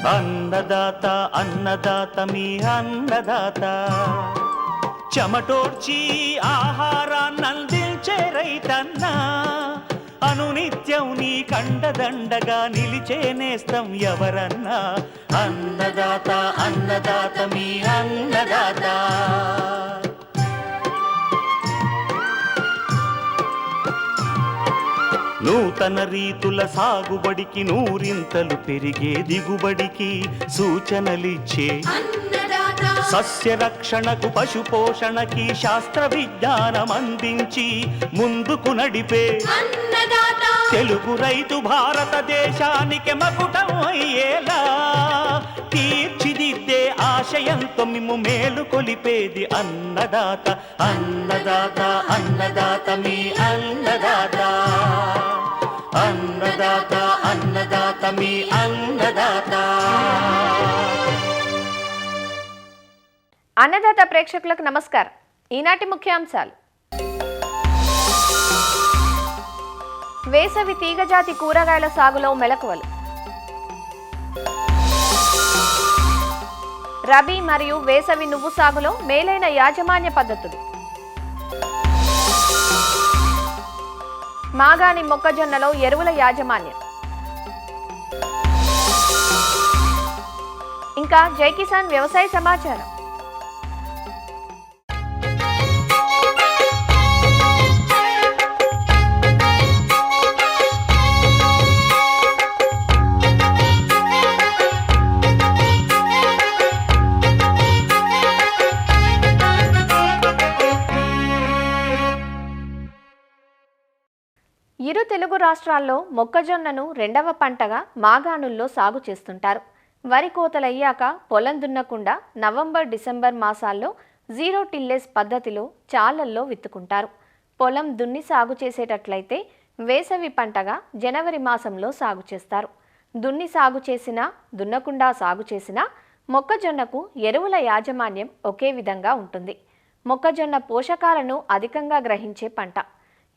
అన్నదాత అన్నదాత మీ అన్నదాత, చెమటోడ్చి ఆహారాన్నందించే రైతన్నా, అనునిత్యం నీ కండదండగా నిలిచే నేస్తం ఎవరన్నా. అన్నదాత అన్నదాత మీ అన్నదాత. నూతన రీతుల సాగుబడికి, నూరింతలు పెరిగే దిగుబడికి సూచనలిచ్చే సస్య రక్షణకు, పశు పోషణకి శాస్త్ర విజ్ఞానం అందించి ముందుకు నడిపే తెలుగు రైతు భారతదేశానికి మకుటం అయ్యేలా తీర్చిదిద్దే ఆశయంతో మిమ్ము మేలు కొలిపేది అన్నదాత. అన్నదాత అన్నదాత మీ అన్నదాత. అన్నదాత అన్నదాత మీ అన్నదాత. అన్నదాత ప్రేక్షకులకు నమస్కారం. ఈనాటి ముఖ్యాంశాలు: వేసవి తీగజాతి కూరగాయల సాగులో మెలకువలు, రబీ మరియు వేసవి నువ్వు సాగులో మేలైన యాజమాన్య పద్ధతులు, మాగాణి మొక్కజొన్నలో ఎరువుల యాజమాన్యం, ఇంకా జై కిసాన్ వ్యవసాయ సమాచారం. ఇరు తెలుగు రాష్ట్రాల్లో మొక్కజొన్నను రెండవ పంటగా మాగాణుల్లో సాగు చేస్తుంటారు. వరి కోతలయ్యాక పొలం దున్నకుండా నవంబర్-డిసెంబర్ మాసాల్లో జీరో టిల్లేజ్ పద్ధతిలో చాలల్లో విత్తుకుంటారు. పొలం దున్ని సాగు చేసేటట్లయితే వేసవి పంటగా జనవరి మాసంలో సాగు చేస్తారు. దున్ని సాగు చేసినా దున్నకుండా సాగు చేసినా మొక్కజొన్నకు ఎరువుల యాజమాన్యం ఒకే విధంగా ఉంటుంది. మొక్కజొన్న పోషకాలను అధికంగా గ్రహించే పంట.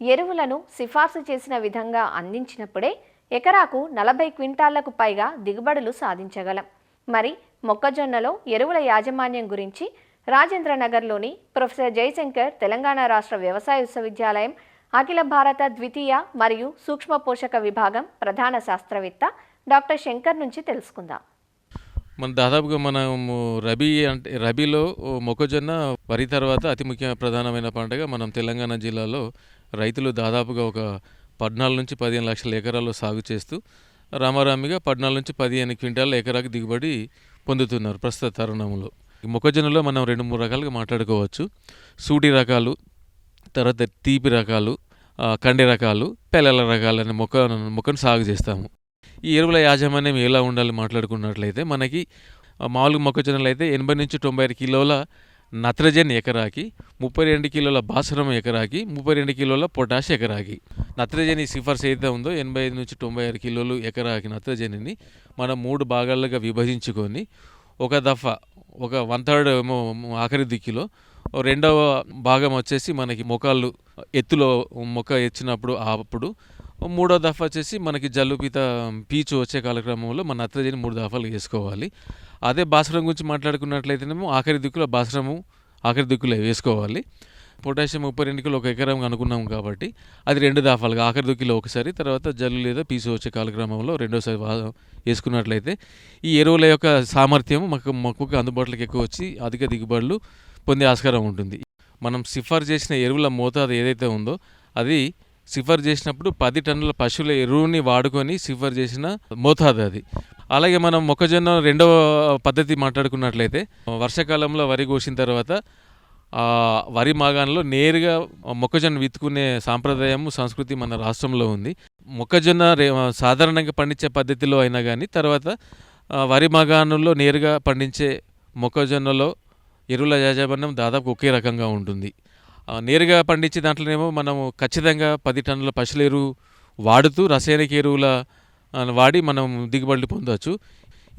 ఎరువులను సిఫార్సు చేసిన విధంగా అందించినప్పుడే ఎకరాకు 40 క్వింటాళ్లకు పైగా దిగుబడులు సాధించగలం. మరి మొక్కజొన్నలో ఎరువుల యాజమాన్యం గురించి రాజేంద్రనగర్లోని ప్రొఫెసర్ జయశంకర్ తెలంగాణ రాష్ట్ర వ్యవసాయ విశ్వవిద్యాలయం అఖిల భారత ద్వితీయ మరియు సూక్ష్మ పోషక విభాగం ప్రధాన శాస్త్రవేత్త డాక్టర్ శంకర్ నుంచి తెలుసుకుందాం. దాదాపుగా మనము రబీలో మొక్కజొన్న వరి తర్వాత అతి ముఖ్య ప్రధానమైన పంటగా మనం తెలంగాణ జిల్లాలో రైతులు దాదాపుగా ఒక 14 నుంచి 15 లక్షల ఎకరాల్లో సాగు చేస్తూ రామారామిగా 14 నుంచి 15 క్వింటాల ఎకరాకి దిగుబడి పొందుతున్నారు ప్రస్తుత తరుణంలో. మొక్కజొన్నలో మనం 2-3 రకాలుగా మాట్లాడుకోవచ్చు. సూటి రకాలు, తర్వాత తీపి రకాలు, కండి రకాలు, పెళ్ళల రకాలనే మొక్కను సాగు చేస్తాము. ఈ ఎరువుల యాజమాన్యం ఎలా ఉండాలి మాట్లాడుకున్నట్లయితే మనకి మామూలుగా మొక్కజొన్నలు అయితే 80 నుంచి 90 కిలోల నత్రజన్ ఎకరాకి, 32 కిలోల భాస్వరం ఎకరాకి, 32 కిలోల పొటాష్ ఎకరాకి. నత్రజని సిఫార్సు అయితే ఉందో 85 నుంచి 96 కిలోలు ఎకరాకి నత్రజనిని మనం 3 భాగాలుగా విభజించుకొని ఒక దఫా ఒక 1/3 ఏమో ఆఖరి దిక్కులో, రెండవ భాగం వచ్చేసి మనకి మొక్కలు ఎత్తులో మొక్క ఎచ్చినప్పుడు అప్పుడు, మూడో దఫా వచ్చేసి మనకి జల్లుపీత పీచు వచ్చే కాలక్రమంలో మన నత్రజని 3 దఫాలు వేసుకోవాలి. అదే భాస్వరం గురించి మాట్లాడుకున్నట్లయితేనేమో ఆఖరి దిక్కులో భాస్వరము ఆఖరి దిక్కులో వేసుకోవాలి. పొటాషియం 32 కిలో ఒక ఎకరం అనుకున్నాం కాబట్టి అది 2 దఫాలుగా ఆఖరి దిక్కులో ఒకసారి, తర్వాత జల్లు లేదా పీచు వచ్చే కాలక్రమంలో రెండోసారి వేసుకున్నట్లయితే ఈ ఎరువుల యొక్క సామర్థ్యం మొక్కకు అందుబాటులోకి ఎక్కువ వచ్చి అధిక దిగుబడులు పొందే ఆస్కారం ఉంటుంది. మనం సిఫార్సు చేసిన ఎరువుల మోతాదు ఏదైతే ఉందో అది సిఫార్సు చేసినప్పుడు 10 టన్నుల పశువుల ఎరువుని వాడుకొని సిఫార్సు చేసిన మోతాదు అది. అలాగే మనం మొక్కజొన్న రెండవ పద్ధతి మాట్లాడుకున్నట్లయితే వర్షాకాలంలో వరి కోసిన తర్వాత వరి మాగాణంలో నేరుగా మొక్కజొన్న విత్తుకునే సాంప్రదాయం సంస్కృతి మన రాష్ట్రంలో ఉంది. మొక్కజొన్న సాధారణంగా పండించే పద్ధతిలో అయినా కానీ తర్వాత వరి మాగాణంలో నేరుగా పండించే మొక్కజొన్నలో ఎరువుల యాజమాన్యం దాదాపు ఒకే రకంగా ఉంటుంది. నేరుగా పండించే దాంట్లోనేమో మనము ఖచ్చితంగా 10 టన్నుల పశువుల ఎరువు వాడుతూ రసాయనిక ఎరువుల వాడి మనం దిగుబడులు పొందవచ్చు.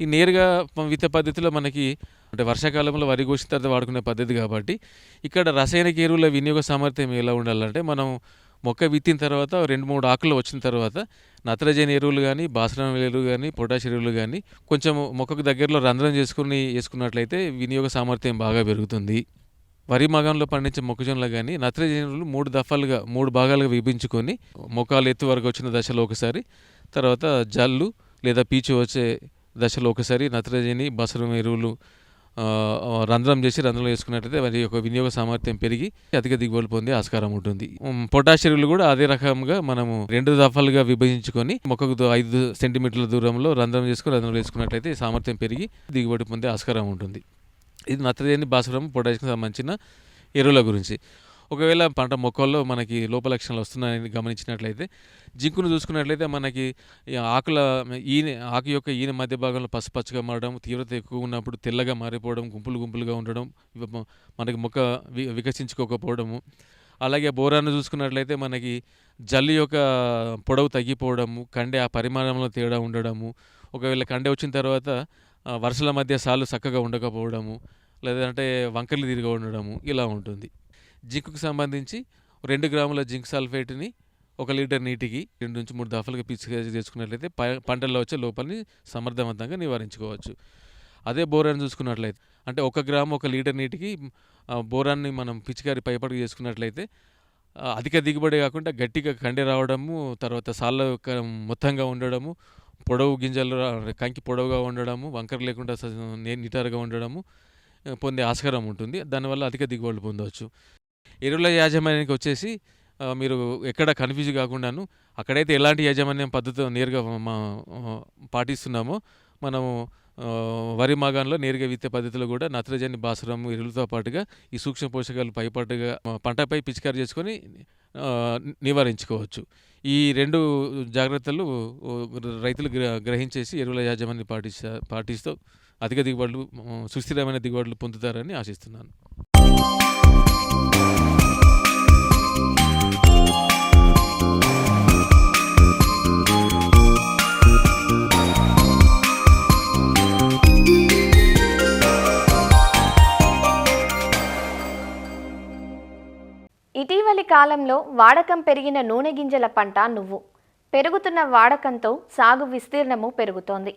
ఈ నేరుగా విత్త పద్ధతిలో మనకి అంటే వర్షాకాలంలో వరి కోసిన తర్వాత వాడుకునే పద్ధతి కాబట్టి ఇక్కడ రసాయనిక ఎరువుల వినియోగ సామర్థ్యం ఎలా ఉండాలంటే మనం మొక్క విత్తిన తర్వాత 2-3 ఆకులు వచ్చిన తర్వాత నత్రజని ఎరువులు గానీ, భాస్వరం ఎరువులు గానీ, పొటాష్ ఎరువులు గానీ కొంచెం మొక్కకు దగ్గరలో రంధ్రం చేసుకున్నట్లయితే వినియోగ సామర్థ్యం బాగా పెరుగుతుంది. వరి మాగంలో పండించే మొక్కజొన్నలు గానీ నత్రజని ఎరువులు 3 భాగాలుగా విభజించుకొని మొక్కలు ఎత్తు వరకు వచ్చిన దశలో ఒకసారి, తర్వాత జల్లు లేదా పీచు వచ్చే దశలో ఒకసారి నత్రజని, భాస్వరం ఎరువులు రంధ్రంలో వేసుకున్నట్లయితే వారి యొక్క వినియోగ సామర్థ్యం పెరిగి అధిక దిగుబడులు పొందే ఆస్కారం ఉంటుంది. పొటాష్ ఎరువులు కూడా అదే రకంగా మనము 2 దఫాలుగా విభజించుకొని మొక్కకు 5 సెంటీమీటర్ల దూరంలో రంధ్రంలో వేసుకున్నట్లయితే సామర్థ్యం పెరిగి దిగుబడి పొందే ఆస్కారం ఉంటుంది. ఇది నత్రజని, భాస్వరం, పొటాష్కి సంబంధించిన ఎరువుల గురించి. ఒకవేళ పంట మొక్కల్లో మనకి లోప లక్షణాలు వస్తున్నాయని గమనించినట్లయితే జింకును చూసుకున్నట్లయితే మనకి ఆకు యొక్క ఈనె మధ్య భాగంలో పసుపచ్చగా మారడం, తీవ్రత ఎక్కువ ఉన్నప్పుడు తెల్లగా మారిపోవడం, గుంపులుగా ఉండడం, మనకి మొక్క వికసించుకోకపోవడము. అలాగే బోరాన్ని చూసుకున్నట్లయితే మనకి జల్లి యొక్క పొడవు తగ్గిపోవడము, కండె ఆ పరిమాణంలో తేడా ఉండడము, ఒకవేళ కండె వచ్చిన తర్వాత వరుసల మధ్య సాలు చక్కగా ఉండకపోవడము, లేదంటే వంకర్లు తిరిగి ఉండడము ఇలా ఉంటుంది. జింకుకు సంబంధించి 2 గ్రాముల జింక్ సల్ఫేట్ని 1 లీటర్ నీటికి 2-3 దఫాలుగా పిచికారీ చేసుకున్నట్లయితే పంటల్లో వచ్చే లోపాలని సమర్థవంతంగా నివారించుకోవచ్చు. అదే బోరాన్ని చూసుకున్నట్లయితే అంటే 1 గ్రాము 1 లీటర్ నీటికి బోరాన్ని మనం పిచికారీ పైపడికి చేసుకున్నట్లయితే అధిక దిగుబడి కాకుండా గట్టిగా కండె రావడము, తర్వాత సాళ్ళ మొత్తంగా ఉండడము, పొడవు గింజలు కంకి పొడవుగా ఉండడము, వంకర లేకుండా నిటారుగా ఉండడము పొందే ఆస్కారం ఉంటుంది. దానివల్ల అధిక దిగుబడులు పొందవచ్చు. ఎరువుల యాజమాన్యానికి వచ్చేసి మీరు ఎక్కడ కన్ఫ్యూజ్ కాకుండాను అక్కడైతే ఎలాంటి యాజమాన్యం పద్ధతి నేరుగా పాటిస్తున్నామో మనము వరి మాగాన్లో నేరుగా విత్తే పద్ధతిలో కూడా నత్రజని, భాస్వరం ఎరువులతో పాటుగా ఈ సూక్ష్మ పోషకాలు పైపాటుగా పంటపై పిచికారీ చేసుకొని నివారించుకోవచ్చు. ఈ 2 జాగ్రత్తలు రైతులు గ్రహించేసి ఎరువుల యాజమాన్యం పాటిస్తూ అధిక దిగుబడులు, సుస్థిరమైన దిగుబడులు పొందుతారని ఆశిస్తున్నాను. ఇటీవలి కాలంలో వాడకం పెరిగిన నూనె గింజల పంట నువ్వు. పెరుగుతున్న వాడకంతో సాగు విస్తీర్ణము పెరుగుతోంది.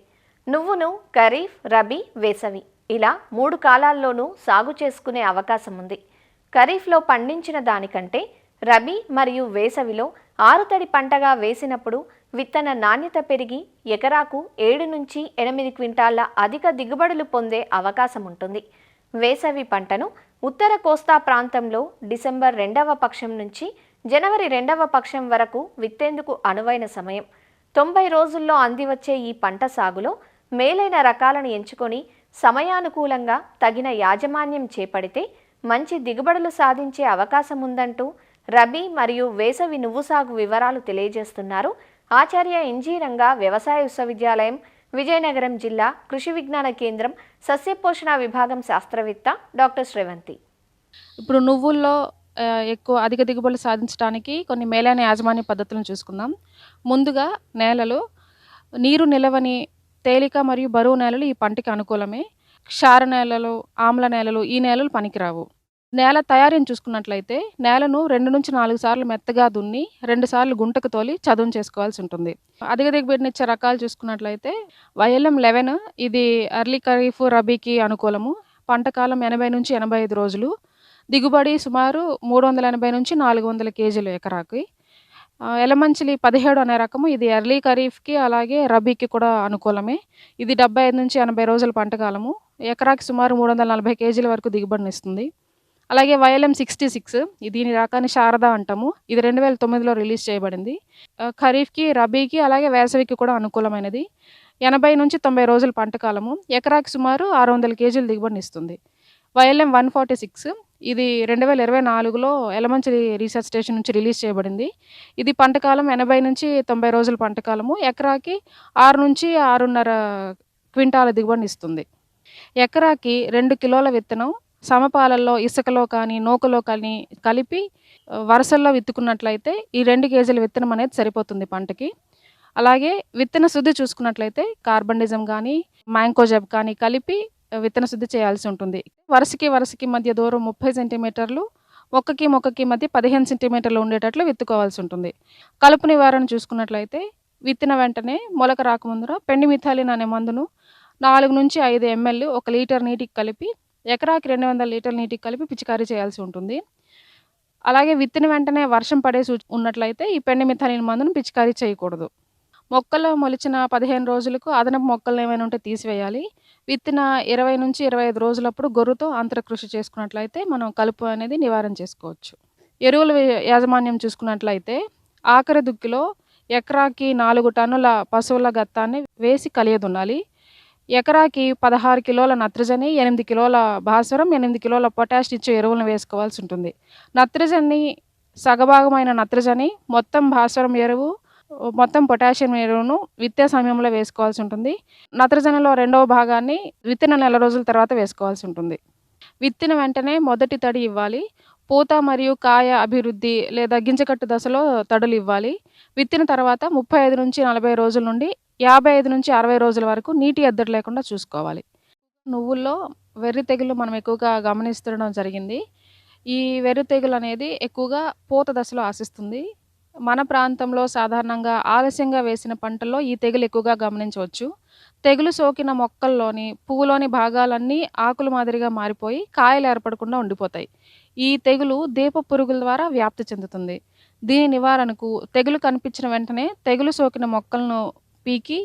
నువ్వును ఖరీఫ్, రబీ, వేసవి ఇలా 3 కాలాల్లోనూ సాగు చేసుకునే అవకాశం ఉంది. ఖరీఫ్లో పండించిన దానికంటే రబీ మరియు వేసవిలో ఆరుతడి పంటగా వేసినప్పుడు విత్తన నాణ్యత పెరిగి ఎకరాకు 7 నుంచి 8 క్వింటాళ్ల అధిక దిగుబడులు పొందే అవకాశం ఉంటుంది. వేసవి పంటను ఉత్తర కోస్తా ప్రాంతంలో డిసెంబర్ 2వ పక్షం నుంచి జనవరి 2వ పక్షం వరకు విత్తేందుకు అనువైన సమయం. 90 రోజుల్లో అందివచ్చే ఈ పంట సాగులో మేలైన రకాలను ఎంచుకొని సమయానుకూలంగా తగిన యాజమాన్యం చేపడితే మంచి దిగుబడులు సాధించే అవకాశం ఉందంటూ రబీ మరియు వేసవి నువ్వు సాగు వివరాలు తెలియజేస్తున్నారు ఆచార్య ఇంజీరంగా వ్యవసాయ విశ్వవిద్యాలయం, విజయనగరం జిల్లా కృషి విజ్ఞాన కేంద్రం సస్యపోషణ విభాగం శాస్త్రవేత్త డాక్టర్ శ్రవంతి. ఇప్పుడు నువ్వుల్లో ఎక్కువ అధిక దిగుబడులు సాధించడానికి కొన్ని మేలైన యాజమాన్య పద్ధతులను చూసుకుందాం. ముందుగా నేలలు, నీరు నిలవని తేలిక మరియు బరువు నేలలు ఈ పంటకి అనుకూలమే. క్షార నేలలు, ఆమ్ల నేలలు ఈ నేలలు పనికిరావు. నేల తయారీని చూసుకున్నట్లయితే నేలను 2 నుంచి 4 సార్లు మెత్తగా దున్ని 2 సార్లు గుంటకు తోలి చదును చేసుకోవాల్సి ఉంటుంది. అధిక దిగుబడినిచ్చే రకాలు చూసుకున్నట్లయితే YLM 11 ఇది ఎర్లీ ఖరీఫ్, రబీకి అనుకూలము. పంటకాలం 80 నుంచి 85 రోజులు. దిగుబడి సుమారు 380 నుంచి 400 కేజీలు ఎకరాకి. ఎలమంచిలి 17 అనే రకము ఇది ఎర్లీ ఖరీఫ్కి అలాగే రబీకి కూడా అనుకూలమే. ఇది 75 నుంచి 80 రోజుల పంటకాలము. ఎకరాకి సుమారు 340 కేజీల వరకు దిగుబడినిస్తుంది. అలాగే YLM 66 దీని రకాన్ని శారద అంటాము. ఇది 2009లో రిలీజ్ చేయబడింది. ఖరీఫ్కి, రబీకి అలాగే వేసవికి కూడా అనుకూలమైనది. 80 నుంచి 90 రోజుల పంటకాలము. ఎకరాకి సుమారు 600 కేజీలు దిగుబడినిస్తుంది. YLM 146 ఇది 2024లో ఎలమంచిలి రీసెర్చ్ స్టేషన్ నుంచి రిలీజ్ చేయబడింది. ఇది పంటకాలం 80 నుంచి 90 రోజుల పంటకాలము. ఎకరాకి 6 నుంచి 6.5 క్వింటాల దిగుబడినిస్తుంది. ఎకరాకి 2 కిలోల విత్తనం సమపాలల్లో ఇసుకలో కానీ నూకలో కానీ కలిపి వరుసల్లో విత్తుకున్నట్లయితే ఈ 2 కేజీల విత్తనం అనేది సరిపోతుంది పంటకి. అలాగే విత్తన శుద్ధి చూసుకున్నట్లయితే కార్బండిజం కానీ మ్యాంకోజెబ్ కానీ కలిపి విత్తన శుద్ధి చేయాల్సి ఉంటుంది. వరుసకి మధ్య దూరం 30 సెంటీమీటర్లు మొక్కకి మధ్య 15 సెంటీమీటర్లు ఉండేటట్లు విత్తుకోవాల్సి ఉంటుంది. కలుపు నివారణ చూసుకున్నట్లయితే విత్తిన వెంటనే మొలక రాకముందర పెండిమిథాలిన్ అనే మందును 4-5 ml 1 లీటర్ నీటికి కలిపి ఎకరాకి 200 లీటర్ల నీటికి కలిపి పిచికారీ చేయాల్సి ఉంటుంది. అలాగే విత్తిన వెంటనే వర్షం పడే ఉన్నట్లయితే ఈ పెండిమిథాలిన్ మందును పిచికారీ చేయకూడదు. మొక్కలు మొలిచిన 15 రోజులకు అదనపు మొక్కలు ఏమైనా ఉంటే తీసివేయాలి. విత్తిన 20-25 రోజులప్పుడు గొర్రుతో అంతర కృషి చేసుకున్నట్లయితే మనం కలుపు అనేది నివారణ చేసుకోవచ్చు. ఎరువుల యాజమాన్యం చూసుకున్నట్లయితే ఆఖరి దుక్కిలో ఎకరాకి 4 టన్నుల పశువుల గత్తాన్ని వేసి కలియదున్నాలి. ఎకరాకి 16 కిలోల నత్రజని, 8 కిలోల భాస్వరం, 8 కిలోల పొటాష్ ఇచ్చే ఎరువులను వేసుకోవాల్సి ఉంటుంది. నత్రజని సగభాగమైన నత్రజని, మొత్తం భాస్వరం ఎరువు, మొత్తం పొటాషియం ఎరువును విత్తే సమయంలో వేసుకోవాల్సి ఉంటుంది. నత్రజనిలో 2వ భాగాన్ని విత్తిన నెల రోజుల తర్వాత వేసుకోవాల్సి ఉంటుంది. విత్తిన వెంటనే మొదటి తడి ఇవ్వాలి. పూత మరియు కాయ అభివృద్ధి లేదా గింజకట్టు దశలో తడులు ఇవ్వాలి. విత్తిన తర్వాత 35-40 రోజుల నుండి 55-60 రోజుల వరకు నీటి ఎద్దడి లేకుండా చూసుకోవాలి. నువ్వుల్లో వెర్రి తెగులు మనం ఎక్కువగా గమనిస్తుండడం జరిగింది. ఈ వెర్రి తెగులు అనేది ఎక్కువగా పూత దశలో ఆశిస్తుంది. మన ప్రాంతంలో సాధారణంగా ఆలస్యంగా వేసిన పంటల్లో ఈ తెగులు ఎక్కువగా గమనించవచ్చు. తెగులు సోకిన మొక్కల్లోని పువ్వులోని భాగాలన్నీ ఆకుల మాదిరిగా మారిపోయి కాయలు ఏర్పడకుండా ఉండిపోతాయి. ఈ తెగులు దీప పురుగుల ద్వారా వ్యాప్తి చెందుతుంది. దీని నివారణకు తెగులు కనిపించిన వెంటనే తెగులు సోకిన మొక్కలను పీకి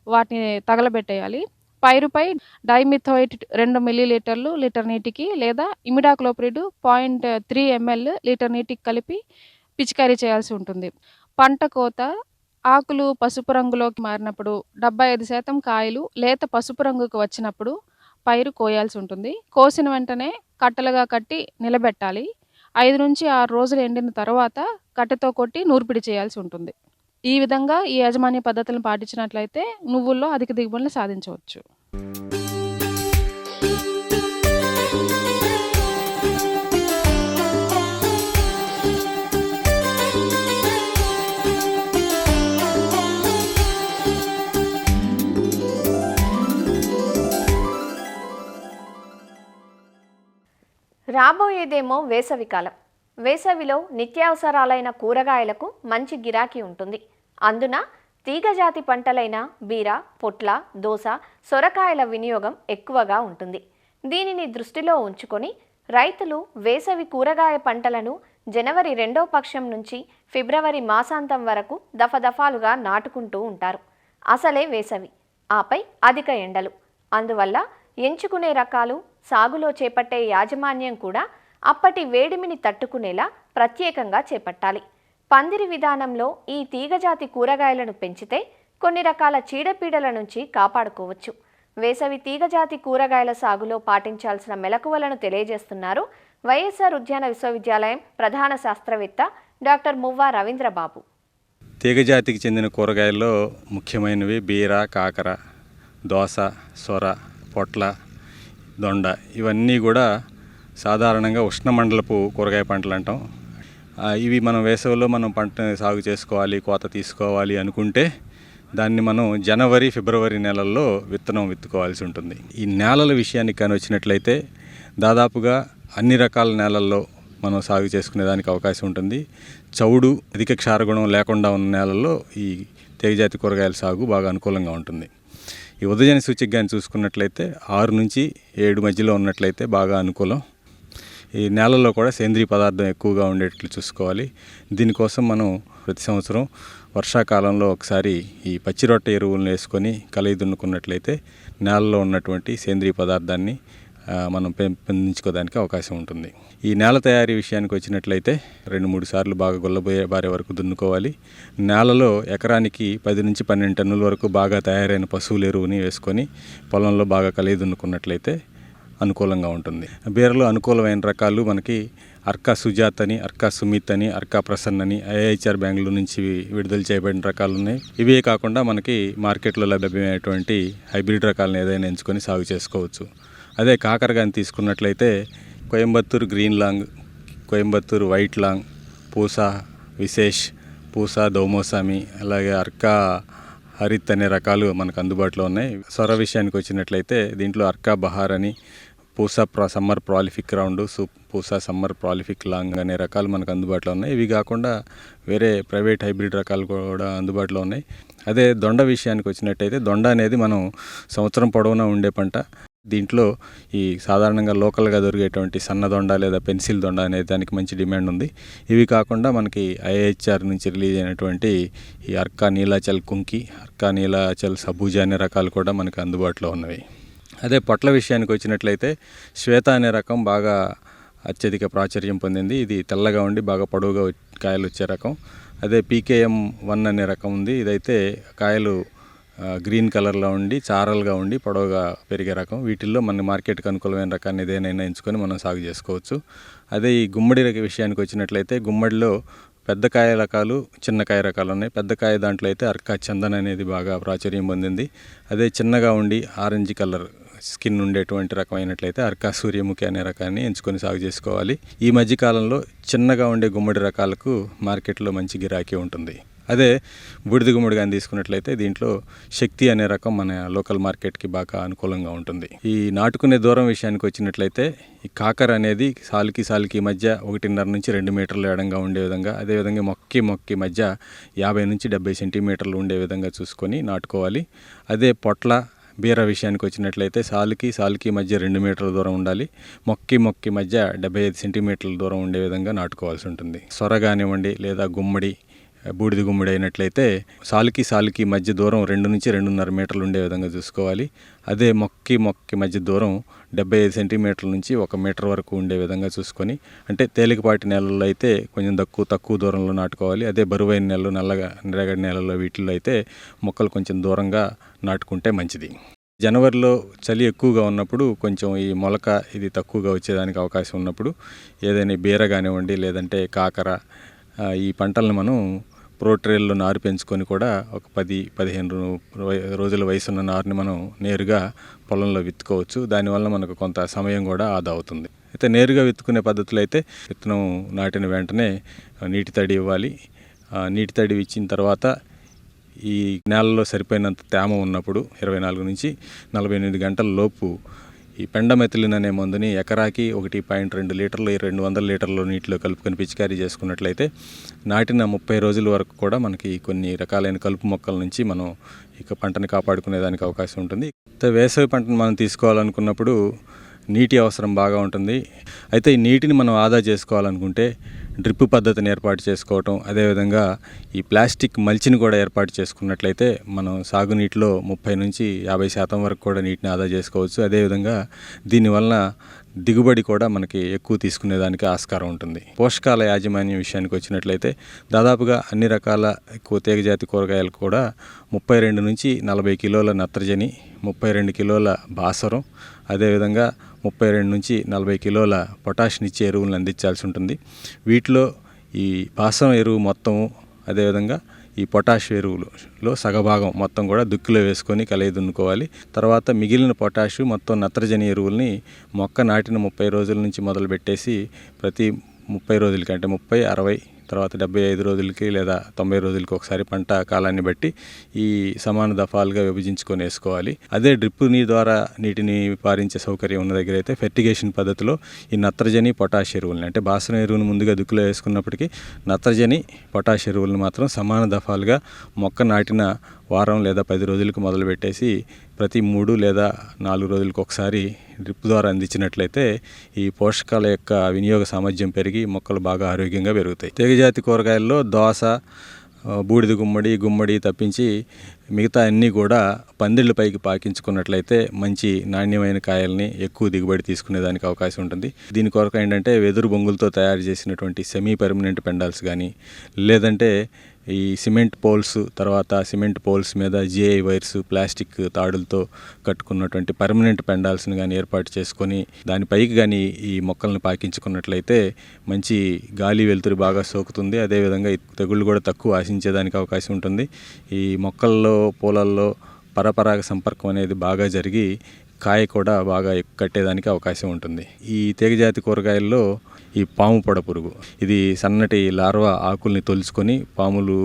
వాటిని తగలబెట్టేయాలి. పైరుపై డైమిథోయేట్ 2 మిల్లీలీటర్లు లీటర్ నీటికి లేదా ఇమిడాక్లోప్రిడ్ 0.3 ml లీటర్ నీటికి కలిపి పిచికారీ చేయాల్సి ఉంటుంది. పంట కోత ఆకులు పసుపు రంగులోకి మారినప్పుడు 75% కాయలు లేత పసుపు రంగుకు వచ్చినప్పుడు పైరు కోయాల్సి ఉంటుంది. కోసిన వెంటనే కట్టలుగా కట్టి నిలబెట్టాలి. 5-6 రోజులు ఎండిన తర్వాత కట్టెతో కొట్టి నూర్పిడి చేయాల్సి ఉంటుంది. ఈ విధంగా ఈ యాజమాన్య పద్ధతులను పాటించినట్లయితే నువ్వుల్లో అధిక దిగుబడులను సాధించవచ్చు. రాబోయేదేమో వేసవికాలం. వేసవిలో నిత్యావసరాలైన కూరగాయలకు మంచి గిరాకీ ఉంటుంది. అందున తీగజాతి పంటలైన బీర, పొట్ల, దోస, సొరకాయల వినియోగం ఎక్కువగా ఉంటుంది. దీనిని దృష్టిలో ఉంచుకొని రైతులు వేసవి కూరగాయ పంటలను జనవరి 2వ పక్షం నుంచి ఫిబ్రవరి మాసాంతం వరకు దఫదఫాలుగా నాటుకుంటూ ఉంటారు. అసలే వేసవి, ఆపై అధిక ఎండలు. అందువల్ల ఎంచుకునే రకాలు, సాగులో చేపట్టే యాజమాన్యం కూడా అప్పటి వేడిమిని తట్టుకునేలా ప్రత్యేకంగా చేపట్టాలి. పందిరి విధానంలో ఈ తీగజాతి కూరగాయలను పెంచితే కొన్ని రకాల చీడపీడల నుంచి కాపాడుకోవచ్చు. వేసవి తీగజాతి కూరగాయల సాగులో పాటించాల్సిన మెలకువలను తెలియజేస్తున్నారు వైఎస్ఆర్ ఉద్యాన విశ్వవిద్యాలయం ప్రధాన శాస్త్రవేత్త డాక్టర్ మువ్వా రవీంద్రబాబు. తీగజాతికి చెందిన కూరగాయల్లో ముఖ్యమైనవి బీర, కాకర, దోస, సొర, పొట్ల, దొండ. ఇవన్నీ కూడా సాధారణంగా ఉష్ణమండలపు కూరగాయ పంటలు అంటాం. ఇవి మనం వేసవిలో మనం పంట సాగు చేసుకోవాలి, కోత తీసుకోవాలి అనుకుంటే దాన్ని మనం జనవరి, ఫిబ్రవరి నెలల్లో విత్తుకోవాల్సి ఉంటుంది. ఈ నేలల విషయానికి కానీ వచ్చినట్లయితే దాదాపుగా అన్ని రకాల నేలల్లో మనం సాగు చేసుకునే దానికి అవకాశం ఉంటుంది. చౌడు, అధిక క్షారగుణం లేకుండా ఉన్న నేలల్లో ఈ తీగజాతి కూరగాయల సాగు బాగా అనుకూలంగా ఉంటుంది. ఈ ఉదజని సూచిక కానీ చూసుకున్నట్లయితే 6 నుంచి 7 మధ్యలో ఉన్నట్లయితే బాగా అనుకూలం. ఈ నేలలో కూడా సేంద్రీయ పదార్థం ఎక్కువగా ఉండేట్లు చూసుకోవాలి. దీనికోసం మనం ప్రతి సంవత్సరం వర్షాకాలంలో ఒకసారి ఈ పచ్చి రొట్టె ఎరువులను వేసుకొని కలయి దున్నుకున్నట్లయితే నేలలో ఉన్నటువంటి సేంద్రీయ పదార్థాన్ని మనం పెంపొందించుకోవడానికి అవకాశం ఉంటుంది. ఈ నేల తయారీ విషయానికి వచ్చినట్లయితే 2-3 సార్లు బాగా బారే వరకు దున్నుకోవాలి. నేలలో ఎకరానికి 10 నుంచి 12 టన్నుల వరకు బాగా తయారైన పశువుల ఎరువుని వేసుకొని పొలంలో బాగా కలయి దున్నుకున్నట్లయితే అనుకూలంగా ఉంటుంది. బీరలో అనుకూలమైన రకాలు మనకి అర్కా సుజాత్ అని, అర్కా సుమిత్ అని, అర్కా ప్రసన్న అని ఐఐహెచ్ఆర్ బెంగళూరు నుంచి విడుదల చేయబడిన రకాలు ఉన్నాయి. ఇవే కాకుండా మనకి మార్కెట్లో లభ్యమైనటువంటి హైబ్రిడ్ రకాలను ఏదైనా ఎంచుకొని సాగు చేసుకోవచ్చు. అదే కాకర కానీ తీసుకున్నట్లయితే Coimbatore green long, Coimbatore white long, Pusa Vishesh, Pusa దౌమోసామి, అలాగే అర్కా హరిత్ అనే రకాలు మనకు అందుబాటులో ఉన్నాయి. సొర విషయానికి వచ్చినట్లయితే దీంట్లో అర్కా బహార్ అని, summer prolific round, Pusa summer prolific long అనే రకాలు మనకు అందుబాటులో ఉన్నాయి. ఇవి కాకుండా వేరే ప్రైవేట్ హైబ్రిడ్ రకాలు కూడా అందుబాటులో ఉన్నాయి. అదే దొండ విషయానికి వచ్చినట్టయితే దొండ అనేది మనం సంవత్సరం పొడవునా ఉండే పంట. దీంట్లో ఈ సాధారణంగా లోకల్గా దొరికేటువంటి సన్న దొండ లేదా పెన్సిల్ దొండ అనేది దానికి మంచి డిమాండ్ ఉంది. ఇవి కాకుండా మనకి IIHR నుంచి రిలీజ్ అయినటువంటి ఈ అర్కా నీలాచల్ కుంకి, అర్కా నీలాచల్ సబూజా అనే రకాలు కూడా మనకు అందుబాటులో ఉన్నవి. అదే పొట్ల విషయానికి వచ్చినట్లయితే శ్వేత అనే రకం బాగా అత్యధిక ప్రాచుర్యం పొందింది. ఇది తెల్లగా ఉండి బాగా పొడవుగా కాయలు వచ్చే రకం. అదే PKM1 అనే రకం ఉంది. ఇదైతే కాయలు గ్రీన్ కలర్లో ఉండి చారలుగా ఉండి పొడవుగా పెరిగే రకం. వీటిల్లో మన మార్కెట్కి అనుకూలమైన రకాన్ని ఏదైనా ఎంచుకొని మనం సాగు చేసుకోవచ్చు. అదే ఈ గుమ్మడి విషయానికి వచ్చినట్లయితే గుమ్మడిలో పెద్ద కాయ రకాలు, చిన్న కాయ రకాలు ఉన్నాయి. పెద్ద కాయ దాంట్లో అయితే అర్కా చందన్ అనేది బాగా ప్రాచుర్యం పొందింది. అదే చిన్నగా ఉండి ఆరెంజ్ కలర్ స్కిన్ ఉండేటువంటి రకమైనట్లయితే అర్కా సూర్యముఖి అనే రకాన్ని ఎంచుకొని సాగు చేసుకోవాలి. ఈ మధ్యకాలంలో చిన్నగా ఉండే గుమ్మడి రకాలకు మార్కెట్లో మంచి గిరాకీ ఉంటుంది. అదే బూడిద గుమ్మడి కానీ తీసుకున్నట్లయితే దీంట్లో శక్తి అనే రకం మన లోకల్ మార్కెట్కి బాగా అనుకూలంగా ఉంటుంది. ఈ నాటుకునే దూరం విషయానికి వచ్చినట్లయితే ఈ కాకర అనేది సాలుకి మధ్య 1.5 నుంచి 2 మీటర్ల ఎడంగా ఉండే విధంగా, అదేవిధంగా మొక్కి మధ్య 50 నుంచి 70 సెంటీమీటర్లు ఉండే విధంగా చూసుకొని నాటుకోవాలి. అదే పొట్ల బీర విషయానికి వచ్చినట్లయితే సాలుకి మధ్య 2 మీటర్ల దూరం ఉండాలి. మొక్కి మధ్య 75 సెంటీమీటర్ల దూరం ఉండే విధంగా నాటుకోవాల్సి ఉంటుంది. సొర కానివ్వండి లేదా గుమ్మడి, బూడిద గుమ్మడి అయినట్లయితే సాలుకి మధ్య దూరం 2 నుంచి 2.5 మీటర్లు ఉండే విధంగా చూసుకోవాలి. అదే మొక్కి మధ్య దూరం 75 సెంటీమీటర్ల నుంచి 1 మీటర్ వరకు ఉండే విధంగా చూసుకొని, అంటే తేలికపాటి నేలల్లో అయితే కొంచెం తక్కువ దూరంలో నాటుకోవాలి. అదే బరువైన నేలలు, నల్లగా నిరగడి నేలల్లో వీటిల్లో అయితే మొక్కలు కొంచెం దూరంగా నాటుకుంటే మంచిది. జనవరిలో చలి ఎక్కువగా ఉన్నప్పుడు కొంచెం ఈ మొలక ఇది తక్కువగా వచ్చేదానికి అవకాశం ఉన్నప్పుడు ఏదైనా బీర కానివ్వండి లేదంటే కాకర, ఈ పంటలను మనం ప్రోట్రేల్లో నారు పెంచుకొని కూడా ఒక 10-15 రోజుల వయసున్న నారుని మనం నేరుగా పొలంలో విత్తుకోవచ్చు. దానివల్ల మనకు కొంత సమయం కూడా ఆదా అవుతుంది. అయితే నేరుగా విత్తుకునే పద్ధతులు అయితే విత్తనం నాటిన వెంటనే నీటి తడి ఇవ్వాలి. నీటి తడి ఇచ్చిన తర్వాత ఈ నేలలో సరిపోయినంత తేమ ఉన్నప్పుడు 24 నుంచి 48 గంటల లోపు ఈ పెండమెథిలిన్ అనే మందుని ఎకరాకి 1.2 లీటర్లు 200 లీటర్ల నీటిలో కలుపుకొని పిచికారీ చేసుకున్నట్లయితే నాటిన 30 రోజుల వరకు కూడా మనకి కొన్ని రకాలైన కలుపు మొక్కల నుంచి మనం ఇక పంటని కాపాడుకునేదానికి అవకాశం ఉంటుంది. వేసవి పంటను మనం తీసుకోవాలనుకున్నప్పుడు నీటి అవసరం బాగా ఉంటుంది. అయితే ఈ నీటిని మనం ఆదా చేసుకోవాలనుకుంటే డ్రిప్ పద్ధతిని ఏర్పాటు చేసుకోవటం, అదేవిధంగా ఈ ప్లాస్టిక్ మల్చిని కూడా ఏర్పాటు చేసుకున్నట్లయితే మనం సాగునీటిలో 30 నుంచి 50% వరకు కూడా నీటిని ఆదా చేసుకోవచ్చు. అదేవిధంగా దీనివల్ల దిగుబడి కూడా మనకి ఎక్కువ తీసుకునేదానికి ఆస్కారం ఉంటుంది. పోషకాల యాజమాన్యం విషయానికి వచ్చినట్లయితే దాదాపుగా అన్ని రకాల ఎక్కువ తీగజాతి కూరగాయలు కూడా 32 నుంచి 40 కిలోల నత్రజని, 32 కిలోల భాస్వరం, అదేవిధంగా 32 నుంచి 40 కిలోల పొటాషినిచ్చే ఎరువులను అందించాల్సి ఉంటుంది. వీటిలో ఈ భాస్వరం ఎరువు మొత్తం, అదేవిధంగా ఈ పొటాష్ ఎరువులో సగభాగం మొత్తం కూడా దుక్కిలో వేసుకొని కలయి దున్నుకోవాలి. తర్వాత మిగిలిన పొటాషు మొత్తం నత్రజని ఎరువుల్ని మొక్క నాటిన 30 రోజుల నుంచి మొదలు పెట్టేసి ప్రతి 30 రోజులకి, అంటే 30, 60, తర్వాత 75 రోజులకి లేదా 90 రోజులకి ఒకసారి పంట కాలాన్ని బట్టి ఈ సమాన దఫాలుగా విభజించుకొని వేసుకోవాలి. అదే డ్రిప్ ద్వారా నీటిని పారించే సౌకర్యం ఉన్న దగ్గర అయితే ఫెర్టిగేషన్ పద్ధతిలో ఈ నత్రజని పొటాష్ ఎరువులని, అంటే భాస్వరం ఎరువును ముందుగా దుక్కులో వేసుకున్నప్పటికీ నత్రజని పొటాష్ ఎరువులను మాత్రం సమాన దఫాలుగా మొక్క నాటిన వారం లేదా 10 రోజులకు మొదలు పెట్టేసి ప్రతి 3 లేదా 4 రోజులకు ఒకసారి డ్రిప్ ద్వారా అందించినట్లయితే ఈ పోషకాల యొక్క వినియోగ సామర్థ్యం పెరిగి మొక్కలు బాగా ఆరోగ్యంగా పెరుగుతాయి. తీగజాతి కూరగాయల్లో దోస, బూడిద గుమ్మడి తప్పించి మిగతా అన్నీ కూడా పందిళ్ళ పైకి పాకించుకున్నట్లయితే మంచి నాణ్యమైన కాయల్ని ఎక్కువ దిగుబడి తీసుకునేదానికి అవకాశం ఉంటుంది. దీని కొరకు ఏంటంటే వెదురు బొంగులతో తయారు చేసినటువంటి సెమీ పర్మనెంట్ పెండాల్స్ కానీ, లేదంటే ఈ సిమెంట్ పోల్స్ మీద GI వైర్స్, ప్లాస్టిక్ తాడులతో కట్టుకున్నటువంటి పర్మనెంట్ పెండాల్స్ని కానీ ఏర్పాటు చేసుకొని దానిపైకి కానీ ఈ మొక్కల్ని పాకించుకున్నట్లయితే మంచి గాలి వెలుతురు బాగా సోకుతుంది. అదేవిధంగా తెగుళ్ళు కూడా తక్కువ ఆశించేదానికి అవకాశం ఉంటుంది. ఈ మొక్కల్లో పూలల్లో పరపరాగ సంపర్కం అనేది బాగా జరిగి కాయ కూడా బాగా కట్టేదానికి అవకాశం ఉంటుంది. ఈ తీగజాతి కూరగాయల్లో ఈ పాము పొడ పురుగు, ఇది సన్నటి లార్వా ఆకుల్ని తొలుచుకొని పాములు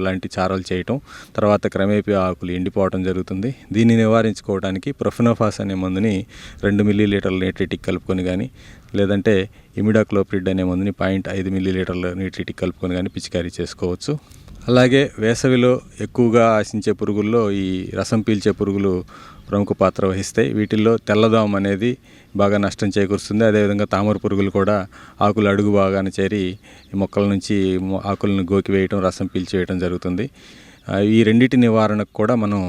లాంటి చారలు చేయటం, తర్వాత క్రమేపీ ఆకులు ఎండిపోవడం జరుగుతుంది. దీన్ని నివారించుకోవడానికి ప్రొఫెనోఫాస్ అనే మందుని 2 మిల్లీలీటర్ల నీట్రిటిక్ కలుపుకొని కానీ, లేదంటే ఇమిడాక్లోప్రిడ్ అనే మందుని 0.5 మిల్లీలీటర్ల నీట్రిటిక్ కలుపుకొని కానీ పిచికారీ చేసుకోవచ్చు. అలాగే వేసవిలో ఎక్కువగా ఆశించే పురుగుల్లో ఈ రసం పీల్చే పురుగులు ప్రముఖ పాత్ర వహిస్తాయి. వీటిల్లో తెల్లదోమ అనేది బాగా నష్టం చేకూరుస్తుంది. అదేవిధంగా తామర పురుగులు కూడా ఆకులు అడుగు భాగాన చేరి మొక్కల నుంచి ఆకులను గోకివేయటం, రసం పీల్చివేయటం జరుగుతుంది. ఈ రెండింటి నివారణకు కూడా మనం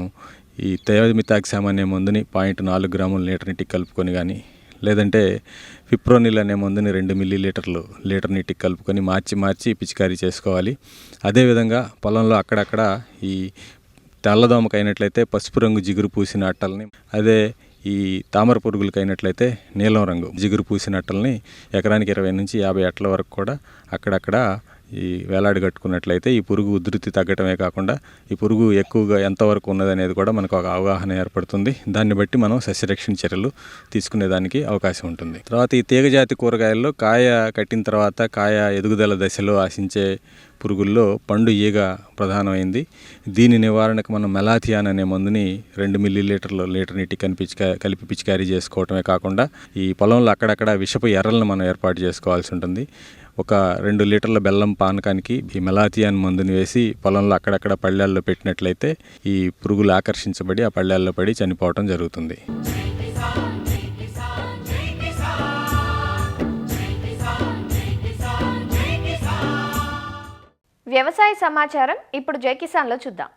ఈ థయోమిథాక్సామ్ అనే మందుని 0.4 గ్రాముల లీటర్ నీటికి కలుపుకొని కానీ, లేదంటే ఫిప్రోనిల్ అనే మందుని 2 మిల్లీలీటర్లు లీటర్ నీటికి కలుపుకొని మార్చి పిచికారీ చేసుకోవాలి. అదేవిధంగా పొలంలో అక్కడక్కడ ఈ తెల్లదోమకు అయినట్లయితే పసుపు రంగు జిగురు పూసిన అట్టల్ని, అదే ఈ తామర పురుగులకు అయినట్లయితే నీలం రంగు జిగురు పూసిన అట్టల్ని ఎకరానికి 20 నుంచి 50 అట్టల వరకు కూడా అక్కడక్కడ ఈ వేలాడి కట్టుకున్నట్లయితే ఈ పురుగు ఉధృతి తగ్గటమే కాకుండా ఈ పురుగు ఎక్కువగా ఎంతవరకు ఉన్నదనేది కూడా మనకు ఒక అవగాహన ఏర్పడుతుంది. దాన్ని బట్టి మనం సస్యరక్షణ చర్యలు తీసుకునేదానికి అవకాశం ఉంటుంది. తర్వాత ఈ తీగజాతి కూరగాయల్లో కాయ కట్టిన తర్వాత కాయ ఎదుగుదల దశలో ఆశించే పురుగుల్లో పండు ఈగ ప్రధానమైంది. దీని నివారణకు మనం మెలాథియాన్ అనే మందుని 2 మిల్లీలీటర్ల లీటర్ నీటికి కలిపి పిచికారీ చేసుకోవటమే కాకుండా ఈ పొలంలో అక్కడక్కడ విషపు ఎర్రలను మనం ఏర్పాటు చేసుకోవాల్సి ఉంటుంది. ఒక 2 లీటర్ల బెల్లం పానకానికి ఈ మెలాథియాన్ మందుని వేసి పొలంలో అక్కడక్కడ పళ్ళాల్లో పెట్టినట్లయితే ఈ పురుగులు ఆకర్షించబడి ఆ పళ్ళాల్లో పడి చనిపోవటం జరుగుతుంది. వ్యవసాయ సమాచారం ఇప్పుడు జై కిసాన్లో చూద్దాం.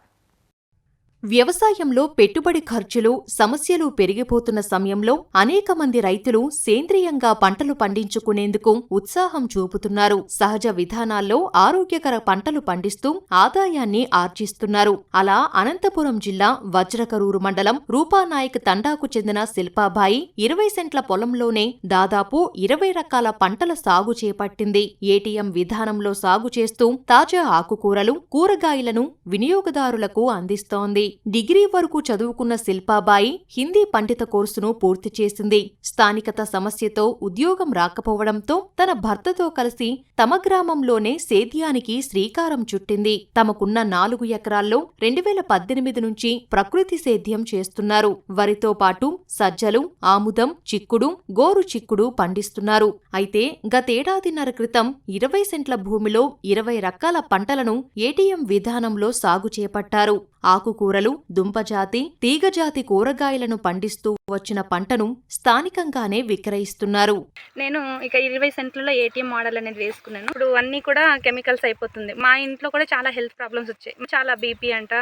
వ్యవసాయంలో పెట్టుబడి ఖర్చులు, సమస్యలు పెరిగిపోతున్న సమయంలో అనేక మంది రైతులు సేంద్రియంగా పంటలు పండించుకునేందుకు ఉత్సాహం చూపుతున్నారు. సహజ విధానాల్లో ఆరోగ్యకర పంటలు పండిస్తూ ఆదాయాన్ని ఆర్జిస్తున్నారు. అలా అనంతపురం జిల్లా వజ్రకరూరు మండలం రూపానాయక్ తండాకు చెందిన శిల్పాబాయి 20 సెంట్ల పొలంలోనే దాదాపు 20 రకాల పంటల సాగు చేపట్టింది. ఏటీఎం విధానంలో సాగు చేస్తూ తాజా ఆకుకూరలు, కూరగాయలను వినియోగదారులకు అందిస్తోంది. డిగ్రీ వరకు చదువుకున్న శిల్పాబాయి హిందీ పండిత కోర్సును పూర్తి చేసింది. స్థానికత సమస్యతో ఉద్యోగం రాకపోవడంతో తన భర్తతో కలిసి తమ గ్రామంలోనే సేద్యానికి శ్రీకారం చుట్టింది. తమకున్న 4 ఎకరాల్లో 2018 నుంచి ప్రకృతి సేద్యం చేస్తున్నారు. వరితో పాటు సజ్జలు, ఆముదం, చిక్కుడు, గోరు చిక్కుడు పండిస్తున్నారు. అయితే గతేడాదిన్నర క్రితం 20 సెంట్ల భూమిలో 20 రకాల పంటలను ఏటీఎం విధానంలో సాగు చేపట్టారు. ఆకుకూరలు, దుంపజాతి, తీగజాతి కూరగాయలను పండిస్తూ వచ్చిన పంటను స్థానికంగానే విక్రయిస్తున్నారు. నేను ఇక 20 సెంట్లలో ఏటీఎం మోడల్ అనేది వేసుకున్నాను. ఇప్పుడు అన్నీ కూడా కెమికల్స్ అయిపోతుంది. మా ఇంట్లో కూడా చాలా హెల్త్ ప్రాబ్లమ్స్ వచ్చాయి. చాలా బీపీ అంట,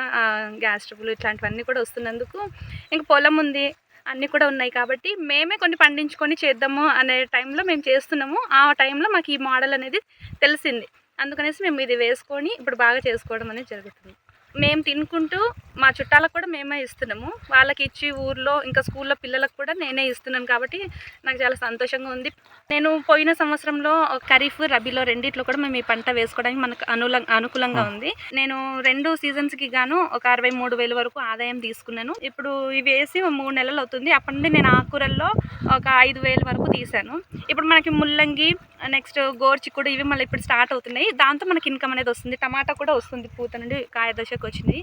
గ్యాస్ ట్రబుల్ ఇట్లాంటివన్నీ కూడా వస్తున్నందుకు ఇంక పొలం ఉంది, అన్నీ కూడా ఉన్నాయి కాబట్టి మేమే కొన్ని పండించుకొని చేద్దాము అనే టైంలో మేము చేస్తున్నాము. ఆ టైంలో మాకు ఈ మోడల్ అనేది తెలిసింది. అందుకనేసి మేము ఇది వేసుకొని ఇప్పుడు బాగా చేసుకోవడం అనేది జరుగుతుంది. మేము తినుకుంటూ మా చుట్టాలకు కూడా మేమే ఇస్తున్నాము. వాళ్ళకి ఇచ్చి ఊర్లో ఇంకా స్కూల్లో పిల్లలకు కూడా నేనే ఇస్తున్నాను కాబట్టి నాకు చాలా సంతోషంగా ఉంది. నేను పోయిన సంవత్సరంలో ఖరీఫ్, రబీలో రెండిట్లో కూడా మేము ఈ పంట వేసుకోవడానికి మనకు అనుకూలంగా ఉంది. నేను 2 సీజన్స్కి గాను ఒక 63,000 వరకు ఆదాయం తీసుకున్నాను. ఇప్పుడు ఇవి వేసి 3 నెలలు అవుతుంది. అప్పటి నుండి నేను ఆకుకూరల్లో ఒక 5,000 వరకు తీశాను. ఇప్పుడు మనకి ముల్లంగి, నెక్స్ట్ గోర్చిక్కుడు ఇవి మళ్ళీ ఇప్పుడు స్టార్ట్ అవుతున్నాయి. దాంతో మనకి ఇన్కమ్ అనేది వస్తుంది. టమాటా కూడా వస్తుంది, పూత నుండి కాయ దశకు వచ్చింది.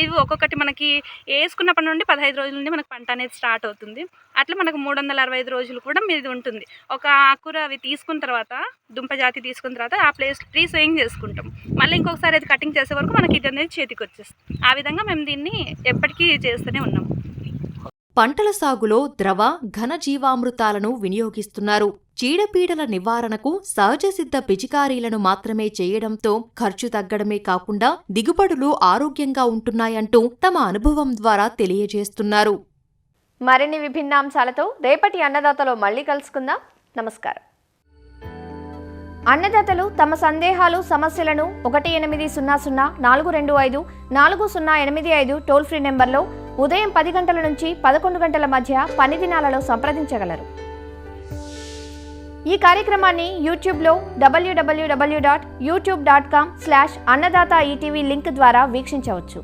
ఇవి ఒక్కొక్కటి మనకి వేసుకున్నప్పటి నుండి 15 రోజుల నుండి మనకు పంట అనేది స్టార్ట్ అవుతుంది. అట్లా మనకు 365 రోజులు కూడా మీది ఉంటుంది. ఒక ఆకుకూర అవి తీసుకున్న తర్వాత, దుంప జాతి తీసుకున్న తర్వాత ఆ ప్లేస్ రీసోయింగ్ చేసుకుంటాం. మళ్ళీ ఇంకొకసారి అది కటింగ్ చేసే వరకు మనకి ఇది అనేది చేతికి వచ్చేస్తుంది. ఆ విధంగా మేము దీన్ని ఎప్పటికీ చేస్తూనే ఉన్నాము. పంటల సాగులో ద్రవ, ఘన జీవామృతాలను వినియోగిస్తున్నారు. చీడపీడల నివారణకు సహజసిద్ధ పిచికారీలను మాత్రమే చేయడంతో ఖర్చు తగ్గడమే కాకుండా దిగుబడులు ఆరోగ్యంగా ఉంటున్నాయంటూ తమ అనుభవం ద్వారా తెలియజేస్తున్నారు. మరిన్ని విభిన్న అంశాలతో రేపటి అన్నదాతలో మళ్ళీ కలుసుకుందాం. నమస్కారం. అన్నదాతలు తమ సందేహాలు, సమస్యలను 1800-425-4085 టోల్ ఫ్రీ నెంబర్లో ఉదయం 10 గంటల నుంచి 11 గంటల మధ్య పని దినాలలో సంప్రదించగలరు. ఈ కార్యక్రమాన్ని యూట్యూబ్లో www.youtube.com/annadaata ETV లింక్ ద్వారా వీక్షించవచ్చు.